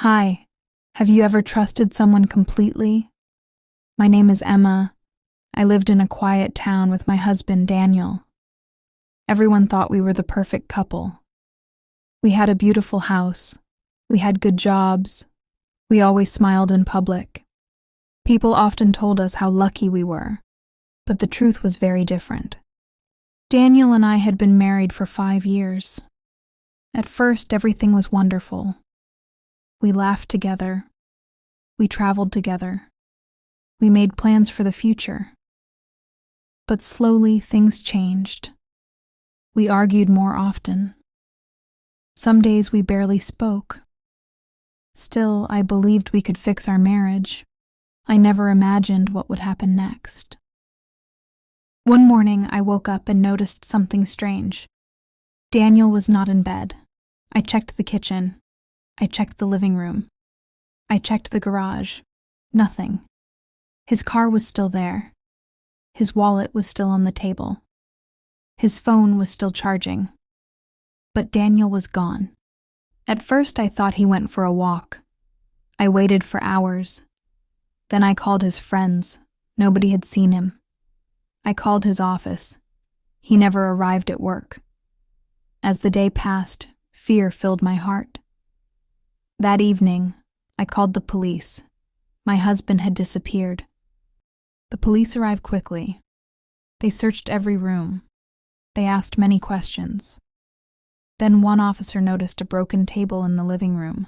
Hi, have you ever trusted someone completely? My name is Emma. I lived in a quiet town with my husband, Daniel. Everyone thought we were the perfect couple. We had a beautiful house. We had good jobs. We always smiled in public. People often told us how lucky we were, but the truth was very different. Daniel and I had been married for 5 years. At first, everything was wonderful. We laughed together. We traveled together. We made plans for the future. But slowly, things changed. We argued more often. Some days we barely spoke. Still, I believed we could fix our marriage. I never imagined what would happen next. One morning, I woke up and noticed something strange. Daniel was not in bed. I checked the kitchen. I checked the living room. I checked the garage. Nothing. His car was still there. His wallet was still on the table. His phone was still charging. But Daniel was gone. At first, I thought he went for a walk. I waited for hours. Then I called his friends. Nobody had seen him. I called his office. He never arrived at work. As the day passed, fear filled my heart. That evening, I called the police. My husband had disappeared. The police arrived quickly. They searched every room. They asked many questions. Then one officer noticed a broken table in the living room.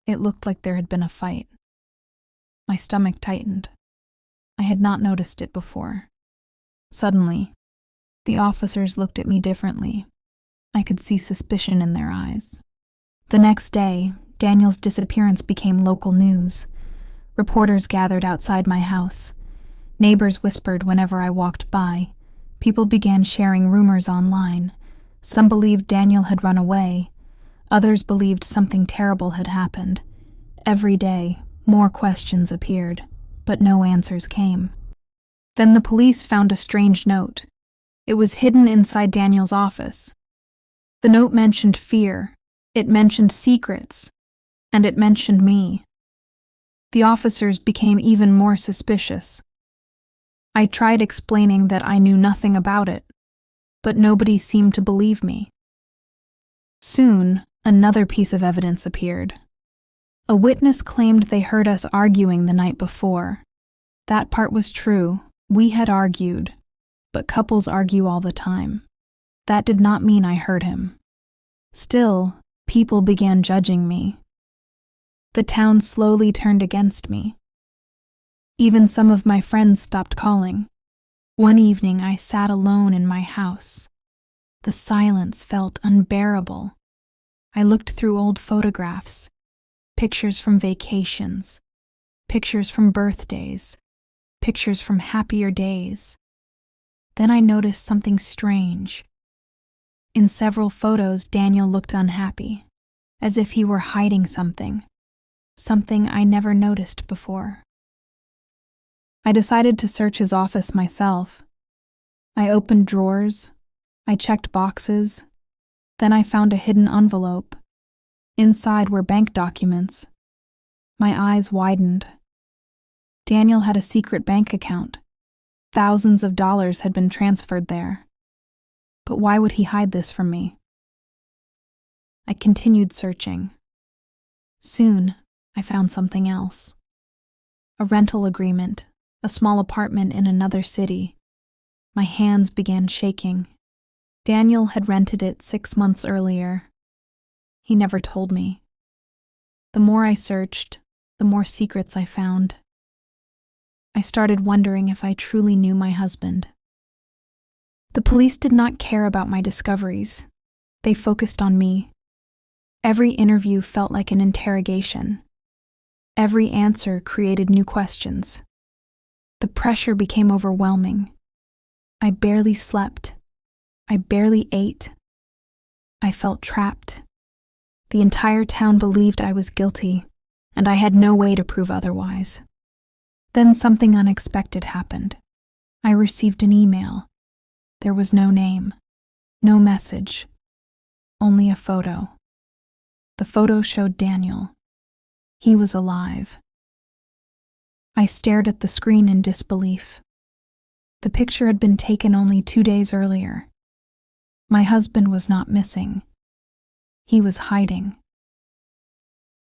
It looked like there had been a fight. My stomach tightened. I had not noticed it before. Suddenly, the officers looked at me differently. I could see suspicion in their eyes. The next day, Daniel's disappearance became local news. Reporters gathered outside my house. Neighbors whispered whenever I walked by. People began sharing rumors online. Some believed Daniel had run away. Others believed something terrible had happened. Every day, more questions appeared, but no answers came. Then the police found a strange note. It was hidden inside Daniel's office. The note mentioned fear. It mentioned secrets, and it mentioned me. The officers became even more suspicious. I tried explaining that I knew nothing about it, but nobody seemed to believe me. Soon, another piece of evidence appeared. A witness claimed they heard us arguing the night before. That part was true. We had argued, but couples argue all the time. That did not mean I heard him. Still, people began judging me. The town slowly turned against me. Even some of my friends stopped calling. One evening, I sat alone in my house. The silence felt unbearable. I looked through old photographs, pictures from vacations, pictures from birthdays, pictures from happier days. Then I noticed something strange. In several photos, Daniel looked unhappy, as if he were hiding something I never noticed before. I decided to search his office myself. I opened drawers. I checked boxes. Then I found a hidden envelope. Inside were bank documents. My eyes widened. Daniel had a secret bank account. Thousands of dollars had been transferred there. But why would he hide this from me? I continued searching. Soon, I found something else. A rental agreement, a small apartment in another city. My hands began shaking. Daniel had rented it 6 months earlier. He never told me. The more I searched, the more secrets I found. I started wondering if I truly knew my husband. The police did not care about my discoveries. They focused on me. Every interview felt like an interrogation. Every answer created new questions. The pressure became overwhelming. I barely slept. I barely ate. I felt trapped. The entire town believed I was guilty, and I had no way to prove otherwise. Then something unexpected happened. I received an email. There was no name, no message, only a photo. The photo showed Daniel. He was alive. I stared at the screen in disbelief. The picture had been taken only 2 days earlier. My husband was not missing. He was hiding.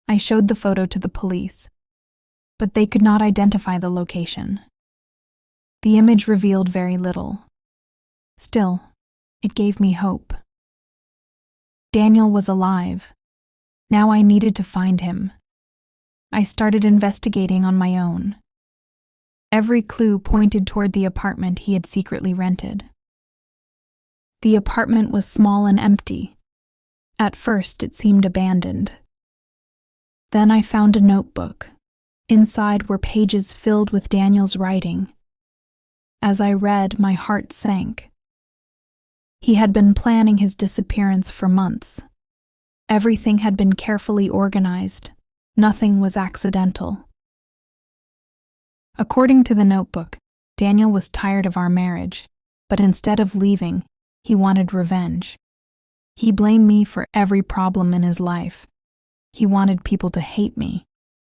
I showed the photo to the police, but they could not identify the location. The image revealed very little. Still, it gave me hope. Daniel was alive. Now I needed to find him. I started investigating on my own. Every clue pointed toward the apartment he had secretly rented. The apartment was small and empty. At first, it seemed abandoned. Then I found a notebook. Inside were pages filled with Daniel's writing. As I read, my heart sank. He had been planning his disappearance for months. Everything had been carefully organized. Nothing was accidental. According to the notebook, Daniel was tired of our marriage, but instead of leaving, he wanted revenge. He blamed me for every problem in his life. He wanted people to hate me.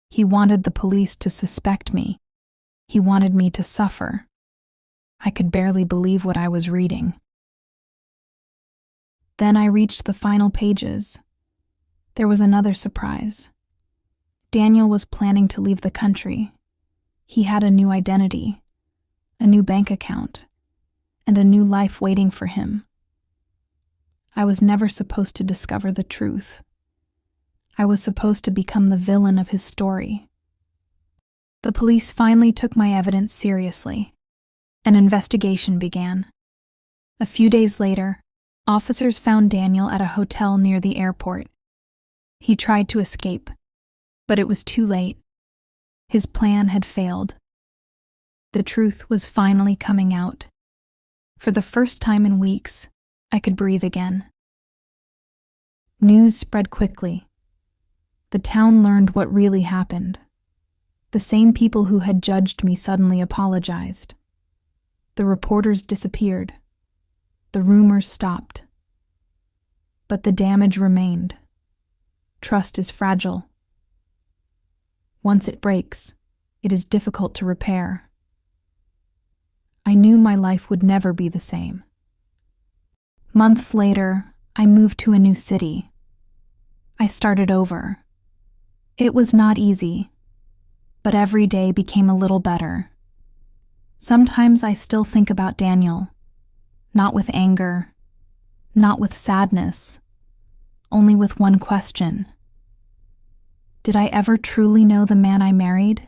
He wanted the police to suspect me. He wanted me to suffer. I could barely believe what I was reading. Then I reached the final pages. There was another surprise. Daniel was planning to leave the country. He had a new identity, a new bank account, and a new life waiting for him. I was never supposed to discover the truth. I was supposed to become the villain of his story. The police finally took my evidence seriously. An investigation began. A few days later, officers found Daniel at a hotel near the airport. He tried to escape, but it was too late. His plan had failed. The truth was finally coming out. For the first time in weeks, I could breathe again. News spread quickly. The town learned what really happened. The same people who had judged me suddenly apologized. The reporters disappeared. The rumors stopped. But the damage remained. Trust is fragile. Once it breaks, it is difficult to repair. I knew my life would never be the same. Months later, I moved to a new city. I started over. It was not easy, but every day became a little better. Sometimes I still think about Daniel, not with anger, not with sadness, only with one question. Did I ever truly know the man I married?